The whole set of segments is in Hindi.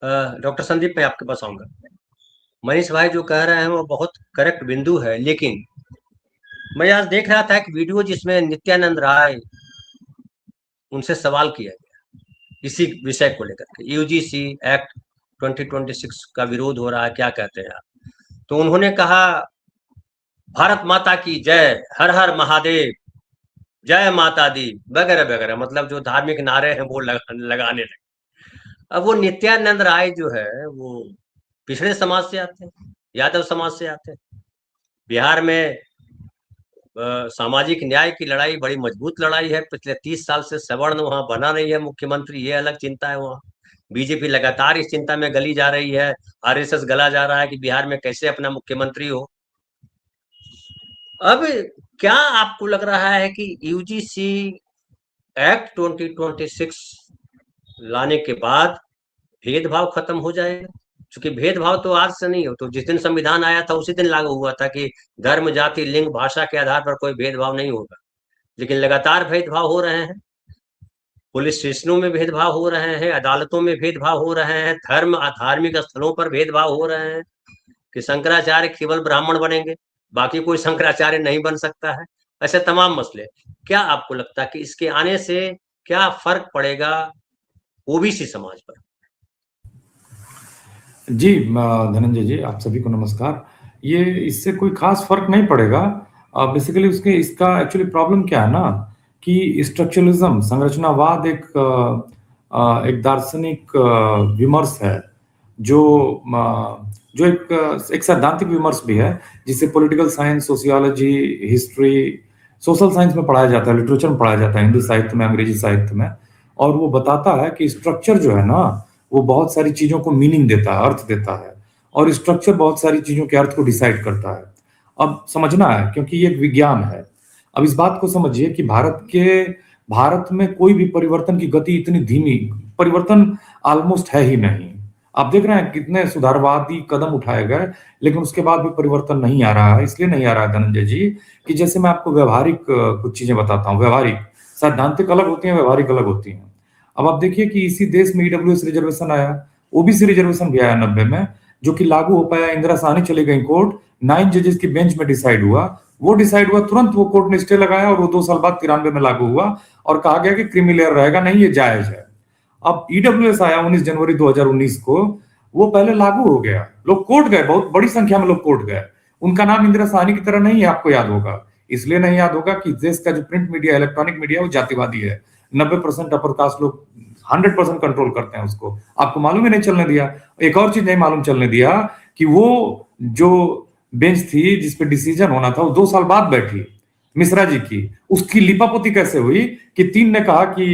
डॉक्टर संदीप, मैं आपके पास आऊंगा। मनीष भाई जो कह रहे हैं वो बहुत करेक्ट बिंदु है, लेकिन मैं आज देख रहा था एक वीडियो जिसमें नित्यानंद राय उनसे सवाल किया गया इसी विषय को लेकर के, यूजीसी एक्ट 2026 का विरोध हो रहा है, क्या कहते हैं आप? तो उन्होंने कहा, भारत माता की जय, हर हर महादेव, जय माता दी, वगैरह वगैरह, मतलब जो धार्मिक नारे हैं वो लगाने लगे। अब वो नित्यानंद राय जो है वो पिछड़े समाज से आते हैं, यादव समाज से आते हैं। बिहार में सामाजिक न्याय की लड़ाई बड़ी मजबूत लड़ाई है। पिछले 30 साल से सवर्ण वहां बना नहीं है मुख्यमंत्री, ये अलग चिंता है वहाँ। बीजेपी लगातार इस चिंता में गली जा रही है, आरएसएस गला जा रहा है कि बिहार में कैसे अपना मुख्यमंत्री हो। अब क्या आपको लग रहा है कि यूजीसी एक्ट 2026 लाने के बाद भेदभाव खत्म हो जाएगा? क्योंकि भेदभाव तो आज से नहीं हो, तो जिस दिन संविधान आया था उसी दिन लागू हुआ था कि धर्म, जाति, लिंग, भाषा के आधार पर कोई भेदभाव नहीं होगा। लेकिन लगातार भेदभाव हो रहे हैं, पुलिस स्टेशनों में भेदभाव हो रहे हैं, अदालतों में भेदभाव हो रहे हैं, धर्म धार्मिक स्थलों पर भेदभाव हो रहे हैं कि शंकराचार्य केवल ब्राह्मण बनेंगे, बाकी कोई शंकराचार्य नहीं बन सकता है। ऐसे तमाम मसले। क्या आपको लगता है कि इसके आने से क्या फर्क पड़ेगा ओबीसी समाज पर? जी धनंजय जी, आप सभी को नमस्कार। ये इससे कोई खास फर्क नहीं पड़ेगा। बेसिकली उसके इसका एक्चुअली प्रॉब्लम क्या है ना, कि स्ट्रक्चरलिज्म, संरचनावाद एक दार्शनिक विमर्श है, जो जो एक सैद्धांतिक विमर्श भी है, जिसे political science, sociology, history, social science में पढ़ाया जाता है, लिटरेचर में पढ़ाया जाता है, हिंदी साहित्य में, अंग्रेजी साहित्य में। और वो बताता है कि स्ट्रक्चर जो है ना, वो बहुत सारी चीजों को मीनिंग देता है, अर्थ देता है, और स्ट्रक्चर बहुत सारी चीजों के अर्थ को डिसाइड करता है। अब समझना है, क्योंकि ये एक विज्ञान है। अब इस बात को समझिए कि भारत में कोई भी परिवर्तन की गति इतनी धीमी, परिवर्तन ऑलमोस्ट है ही नहीं। आप देख रहे हैं कितने सुधारवादी कदम उठाए गए, लेकिन उसके बाद भी परिवर्तन नहीं आ रहा है। इसलिए नहीं आ रहा है धनंजय जी, कि जैसे मैं आपको व्यवहारिक कुछ चीजें बताता हूँ। व्यवहारिक, सैद्धांतिक अलग होती हैं, व्यवहारिक अलग होती हैं। अब आप देखिए कि इसी देश में ईडब्ल्यूएस रिजर्वेशन आया, ओबीसी रिजर्वेशन भी आया 90 में, जो कि लागू हो पाया। इंदिरा साहनी चली गई कोर्ट, 9 जजेस की बेंच में डिसाइड हुआ। वो डिसाइड हुआ, तुरंत वो कोर्ट ने स्टे लगाया, और वो 2 साल बाद 93 में लागू हुआ, और कहा गया कि क्रीमी लेयर रहेगा, नहीं ये जायज है। अब ईडब्ल्यूएस आया 19 जनवरी 2019 को, वो पहले लागू हो गया। लोग कोर्ट गए, बहुत बड़ी संख्या में लोग कोर्ट गए। उनका नाम इंदिरा साहनी की तरह नहीं है, आपको याद होगा। इसलिए नहीं याद होगा कि देश का जो प्रिंट मीडिया, इलेक्ट्रॉनिक मीडिया, वो जातिवादी है। 90% अपर कास्ट लोग 100% कंट्रोल करते हैं उसको। आपको मालूम ही नहीं चलने दिया। एक और चीज नहीं मालूम चलने दिया, कि वो जो बेंच थी जिसपे डिसीजन होना था, वो 2 साल बाद बैठी, मिश्रा जी की। उसकी लिपापोती कैसे हुई कि 3 ने कहा कि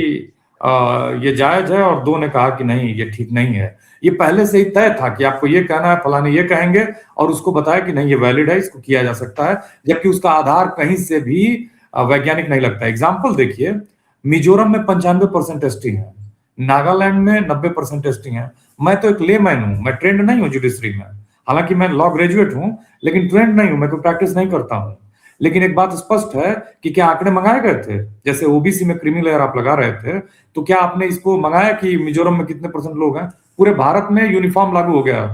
ये जायज है, और 2 ने कहा कि नहीं ये ठीक नहीं है। ये पहले से ही तय था कि आपको ये कहना है, फलाने ये कहेंगे, और उसको बताया कि नहीं ये वैलिड है, इसको किया जा सकता है, जबकि उसका आधार कहीं से भी वैज्ञानिक नहीं लगता। एग्जाम्पल देखिए, मिजोरम में 95% एसटी है, नागालैंड में 90% एसटी है। मैं तो एक लेमैन हूं, मैं ट्रेंड नहीं हूं जुडिशरी में। हालांकि मैं लॉ ग्रेजुएट हूं, लेकिन ट्रेंड नहीं हूं, मैं कोई प्रैक्टिस नहीं करता हूं। लेकिन एक बात स्पष्ट है कि क्या आंकड़े मंगाए गए थे? जैसे ओबीसी में क्रीमी लेयर आप लगा रहे थे, तो क्या आपने इसको मंगाया कि मिजोरम में कितने परसेंट लोग हैं? पूरे भारत में यूनिफॉर्म लागू हो गया।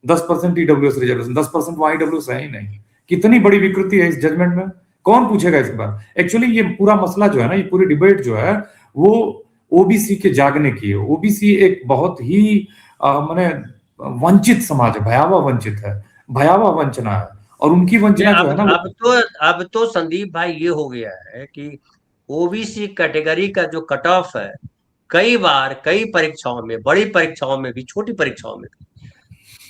10% ईडब्ल्यूएस रिजर्वेशन, 10% वहां ईडब्ल्यूएस है ही नहीं। कितनी बड़ी विकृति है इस जजमेंट में, कौन पूछेगा इस बार? एक्चुअली ये पूरा मसला जो है ना, ये पूरी डिबेट जो है, वो ओबीसी के जागने की है। ओबीसी एक बहुत ही माने वंचित समाज है, भयावह वंचित है, भयावह वंचना है। और उनकी वंचना जो है ना, अब तो संदीप भाई ये हो गया है कि ओबीसी कैटेगरी का जो कट ऑफ है, कई बार कई परीक्षाओं में, बड़ी परीक्षाओं में भी, छोटी परीक्षाओं में भी,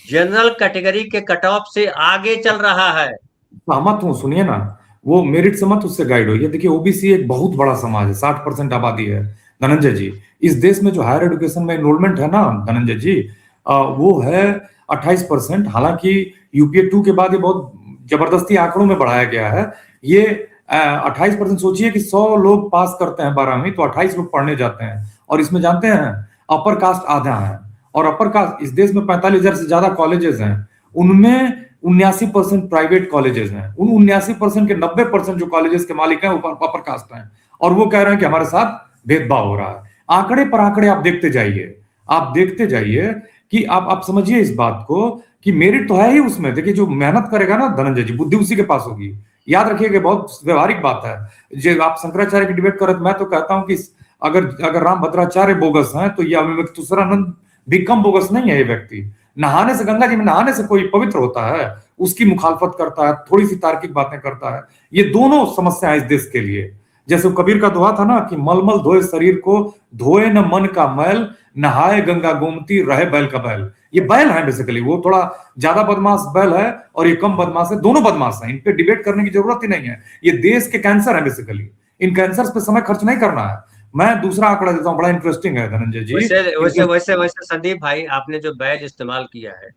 जनरल कैटेगरी के कट ऑफ से आगे चल रहा है। सहमत हूँ, सुनिए ना, वो मेरिट से मत उससे गाइड हो। ये देखिए, ओबीसी एक बहुत बड़ा समाज है, 60% आबादी है धनंजय जी। इस देश में जो हायर एजुकेशन में एनरोलमेंट है ना धनंजय जी, वो है 28%। हालांकि यूपीए 2 के बाद ये बहुत जबरदस्ती आंकड़ों में बढ़ाया गया है। ये 28%। सोचिए कि 100 लोग पास करते हैं 12वीं, तो 28 लोग पढ़ने जाते हैं। और इसमें जानते हैं, अपर कास्ट आधा है। और अपर कास्ट, इस देश में 45,000 से ज्यादा कॉलेजेस हैं, उनमें 79% प्राइवेट कॉलेजेस हैं। उन 79% के 90% जो कॉलेजेस के मालिक हैं वो अपर कास्ट हैं। और वो कह रहे हैं कि हमारे साथ भेदभाव हो रहा है। आंकड़े पर आंकड़े आप देखते जाइए, आप देखते जाइए कि आप समझिए इस बात को कि मेरिट तो है ही उसमें। देखिए जो मेहनत करेगा ना धनंजय जी, बुद्धि उसी के पास होगी। याद रखिएगा, बहुत व्यवहारिक बात है। जो आप शंकराचार्य की डिबेट कर रहे थे, मैं तो कहता हूं कि अगर अगर राम भद्राचार्य बोगस हैं तो ये अविवेकानंद भी कम बोगस नहीं है। ये व्यक्ति नहाने से, गंगा जी में नहाने से कोई पवित्र होता है? उसकी मुखालफत करता है, थोड़ी सी तार्किक बातें करता है। ये दोनों समस्या है इस देश के लिए। जैसे कबीर का दोहा था ना कि मलमल धोए शरीर को, धोए न मन का मैल, नहाए गंगा गोमती, रहे बैल का बैल। ये बैल है बेसिकली, वो थोड़ा ज्यादा बदमाश बैल है और ये कम बदमाश है, दोनों बदमाश हैं। इन पे डिबेट करने की जरूरत ही नहीं है। ये देश के कैंसर है बेसिकली। इन कैंसर पे समय खर्च नहीं करना है। मैं दूसरा आंकड़ा देता हूं, बड़ा इंटरेस्टिंग है धनंजय जी। वैसे वैसे वैसे वैसे संदीप भाई, आपने जो बैज इस्तेमाल किया है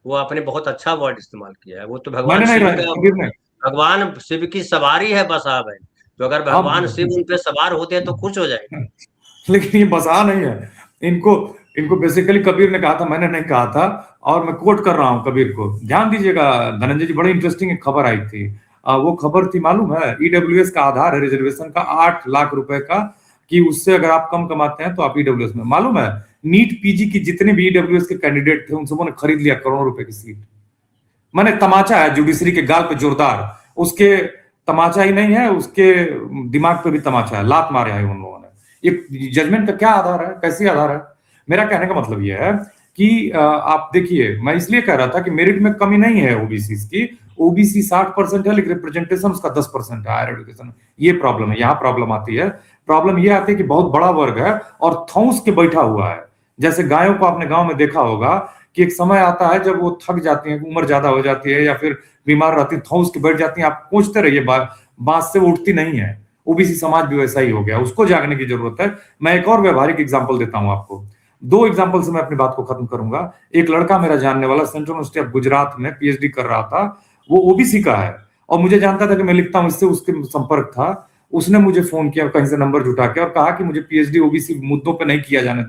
वो आपने बहुत अच्छा वर्ड इस्तेमाल किया है। वो तो भगवान मैंने नहीं शिव रहा का, कबीर ने। भगवान शिव की सवारी है बसा है। तो अगर हाँ भगवान शिव उन पे सवार होते हैं तो खुश हो जाएंगे। लेकिन ये बसा नहीं है। इनको इनको बेसिकली कबीर ने कहा था, मैंने नहीं कहा था। और मैं कोट कर रहा हूं कबीर को, ध्यान दीजिएगा धनंजय जी। बड़ी इंटरेस्टिंग एक खबर आई थी। वो खबर थी, मालूम है, ईडब्ल्यूएस का आधार है रिजर्वेशन का 8 लाख रुपए का, कि उससे अगर आप कम कमाते हैं तो आप ईडब्ल्यूएस में। मालूम है, नीट पीजी की जितने भी ईडब्ल्यूएस के कैंडिडेट थे उन सबों ने खरीद लिया करोड़ों रुपए की सीट। मैंने तमाचा है जुडिशरी के गाल पे जोरदार। उसके तमाचा ही नहीं है, उसके दिमाग पे भी तमाचा है, लात मारे हैं उन लोगों ने। ये जजमेंट का क्या आधार है, कैसे आधार है? मेरा कहने का मतलब यह है कि आप देखिए, मैं इसलिए कह रहा था कि मेरिट में कमी नहीं है ओबीसी की। ओबीसी 60% है, लेकिन रिप्रेजेंटेशन उसका 10% है हायर एजुकेशन। ये प्रॉब्लम है, यहाँ प्रॉब्लम आती है। प्रॉब्लम ये आती है कि बहुत बड़ा वर्ग है और थौस के बैठा हुआ है। जैसे गायों को आपने गांव में देखा होगा कि एक समय आता है जब वो थक जाती हैं, उम्र ज्यादा हो जाती है या फिर बीमार रहती है, थौस के बैठ जाती हैं। आप पूछते रहिए, बांस से वो उठती नहीं है। ओबीसी समाज भी वैसा ही हो गया, उसको जागने की जरूरत है। मैं एक और व्यवहारिक एग्जाम्पल देता हूं आपको। दो एग्जाम्पल से मैं अपनी बात को खत्म करूंगा। एक लड़का मेरा जानने वाला सेंट्रल यूनिवर्सिटी ऑफ गुजरात में पीएचडी कर रहा था। वो ओबीसी का है और मुझे जानता था कि मैं लिखता हूं, इससे उसके संपर्क था। उसने मुझे फोन किया कहीं से नंबर जुटा के और कहा कि मुझे पीएचडी ओबीसी मुद्दों पे नहीं किया जाने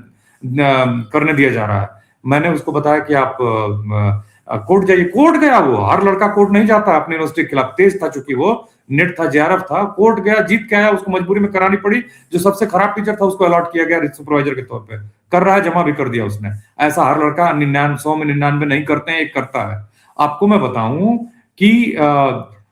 करने दिया जा रहा है। मैंने उसको बताया कि आप कोर्ट जाइए। कोर्ट गया वो। हर लड़का कोर्ट नहीं जाता अपनी यूनिवर्सिटी के खिलाफ। तेज था चूंकि वो, नेट था, जेआरएफ था। कोर्ट गया, जीत के आया। उसको मजबूरी में करानी पड़ी। जो सबसे खराब टीचर था उसको अलॉट किया गया सुपरवाइजर के तौर पे। कर रहा है, जमा भी कर दिया उसने। ऐसा हर लड़का 100 में 99 नहीं करते हैं, एक करता है। आपको मैं बताऊं कि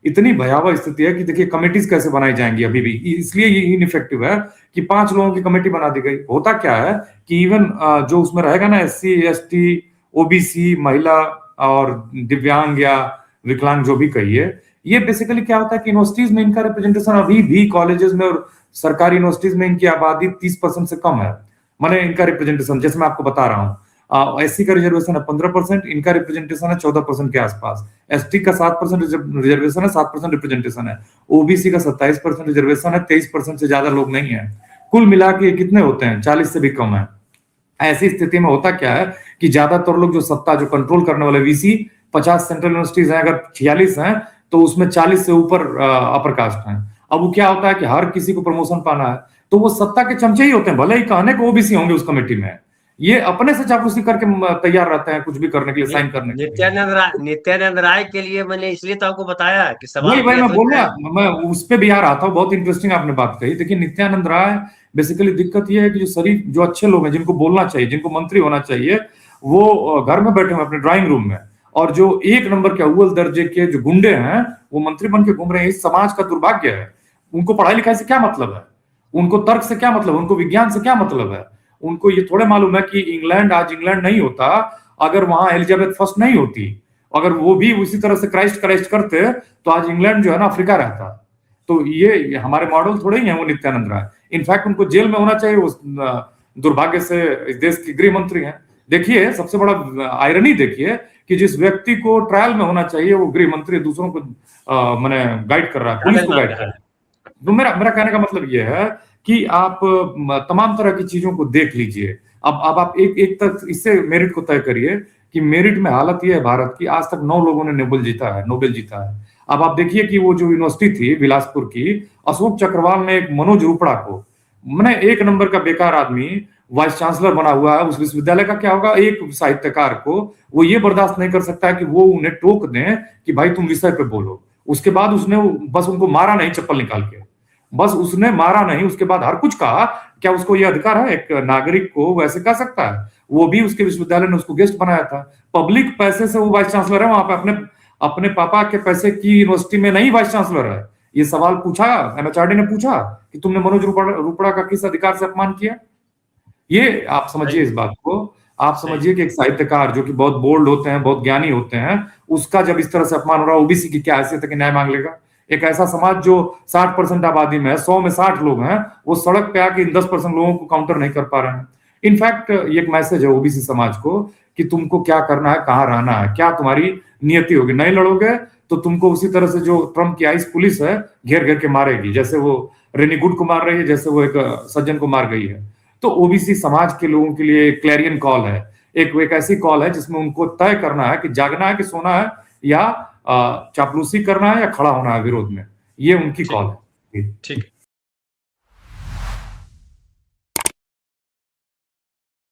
इतनी भयावह स्थिति है कि देखिए कमेटीज कैसे बनाई जाएंगी अभी भी। इसलिए ये इनइफेक्टिव है कि 5 लोगों की कमेटी बना दी गई। होता क्या है कि इवन जो उसमें रहेगा ना, एससी एसटी ओबीसी, महिला और दिव्यांग या विकलांग जो भी कहिए, ये बेसिकली क्या होता है कि यूनिवर्सिटीज में इनका रिप्रेजेंटेशन अभी भी, कॉलेजेस में और सरकारी यूनिवर्सिटीज में इनकी आबादी 30% से कम है। माने इनका रिप्रेजेंटेशन, जैसे मैं आपको बता रहा हूँ, एससी का रिजर्वेशन है 15%, इनका रिप्रेजेंटेशन है 14% के आसपास। एसटी का 7% रिजर्वेशन है, 7% रिप्रेजेंटेशन है। ओबीसी का 27% रिजर्वेशन है, 23% से ज्यादा लोग नहीं है। कुल मिला के कितने होते हैं? 40 से भी कम है। ऐसी स्थिति में होता क्या है कि ज्यादातर लोग जो सत्ता, जो कंट्रोल करने वाले वीसी, 50 सेंट्रल यूनिवर्सिटीज हैं, अगर 46 हैं तो उसमें 40 से ऊपर अपर कास्ट हैं। अब वो क्या होता है कि हर किसी को प्रमोशन पाना है, तो वो सत्ता के चमचे ही होते हैं, भले ही कहने को ओबीसी होंगे उस कमेटी में। ये अपने से चापलूसी करके तैयार रहते हैं कुछ भी करने के लिए, साइन करने के लिए। नित्यानंद राय के लिए मैंने इसलिए तो आपको बताया कि वही सवाल भाई किया मैं तो बोल शायद। रहा, मैं उस पे भी आ रहा था। बहुत इंटरेस्टिंग आपने बात कही। देखिए नित्यानंद राय, बेसिकली दिक्कत ये है कि जो शरीफ, जो अच्छे लोग हैं, जिनको बोलना चाहिए, जिनको मंत्री होना चाहिए, वो घर में बैठे हुए अपने ड्राइंग रूम में। और जो एक नंबर के अव्वल दर्जे के जो गुंडे हैं वो मंत्री बन के घूम रहे हैं। इस समाज का दुर्भाग्य है। उनको पढ़ाई लिखाई से क्या मतलब है? उनको तर्क से क्या मतलब? उनको विज्ञान से क्या मतलब है? उनको ये थोड़े मालूम है कि इंग्लैंड आज इंग्लैंड नहीं होता अगर वहां एलिजाबेथ फर्स्ट नहीं होती। अगर वो भी उसी तरह से क्राइस्ट क्राइस्ट करते तो आज इंग्लैंड जो है ना अफ्रीका रहता। तो ये हमारे मॉडल थोड़े ही हैं वो नित्यानंद राय। इनफैक्ट उनको जेल में होना चाहिए। उस दुर्भाग्य से इस देश के गृह मंत्री हैं। देखिए सबसे बड़ा आयरनी देखिए कि जिस व्यक्ति को ट्रायल में होना चाहिए वो गृह मंत्री दूसरों को मैंने गाइड कर रहा है, पुलिस को गाइड कर रहा है। तो मेरा मेरा कहने का मतलब ये है कि आप तमाम तरह की चीजों को देख लीजिए। अब आप एक एक तक इससे मेरिट को तय करिए कि मेरिट में हालत यह है भारत की, आज तक 9 लोगों ने नोबेल जीता है। अब आप देखिए कि वो जो यूनिवर्सिटी थी बिलासपुर की, अशोक चक्रवाल ने एक मनोज रूपड़ा को, मैंने एक नंबर का बेकार आदमी वाइस चांसलर बना हुआ है उस विश्वविद्यालय का, क्या होगा एक साहित्यकार को वो ये बर्दाश्त नहीं कर सकता है कि वो उन्हें टोक दें कि भाई तुम विषय पे बोलो। उसके बाद उसने बस उनको मारा नहीं चप्पल निकाल के, बस उसने मारा नहीं, उसके बाद हर कुछ कहा। क्या उसको ये अधिकार है? एक नागरिक को वैसे कह सकता है? वो भी उसके विश्वविद्यालय ने उसको गेस्ट बनाया था। पब्लिक पैसे से वो वाइस चांसलर है वहां पे, अपने अपने पापा के पैसे की यूनिवर्सिटी में नहीं वाइस चांसलर है। ये सवाल पूछा, एमएचआरडी ने पूछा कि तुमने मनोज रुपड़ा का किस अधिकार से अपमान किया। ये आप समझिए इस बात को, आप समझिए कि एक साहित्यकार जो कि बहुत बोल्ड होते हैं, बहुत ज्ञानी होते हैं, उसका जब इस तरह से अपमान हो रहा है, ओबीसी की क्या हैसियत है कि न्याय मांग लेगा। एक ऐसा समाज जो 60% आबादी में है, 100 में 60 लोग हैं, वो सड़क पे आके इन 10% लोगों को काउंटर नहीं कर पा रहे हैं। इनफैक्ट ये एक मैसेज है ओबीसी समाज को कि तुमको क्या करना है, कहाँ रहना है, क्या तुम्हारी नियति होगी। नहीं लड़ोगे तो तुमको उसी तरह से जो ट्रम्प की आइस पुलिस है घेर घेर के मारेगी, जैसे वो रेनी गुड को मार रही है, जैसे वो एक सज्जन को मार गई है। तो ओबीसी समाज के लोगों के लिए क्लैरियन कॉल है, एक ऐसी कॉल है जिसमें उनको तय करना है कि जागना है कि सोना है, या चापलूसी करना है या खड़ा होना है विरोध में। ये उनकी कॉल है। ठीक है।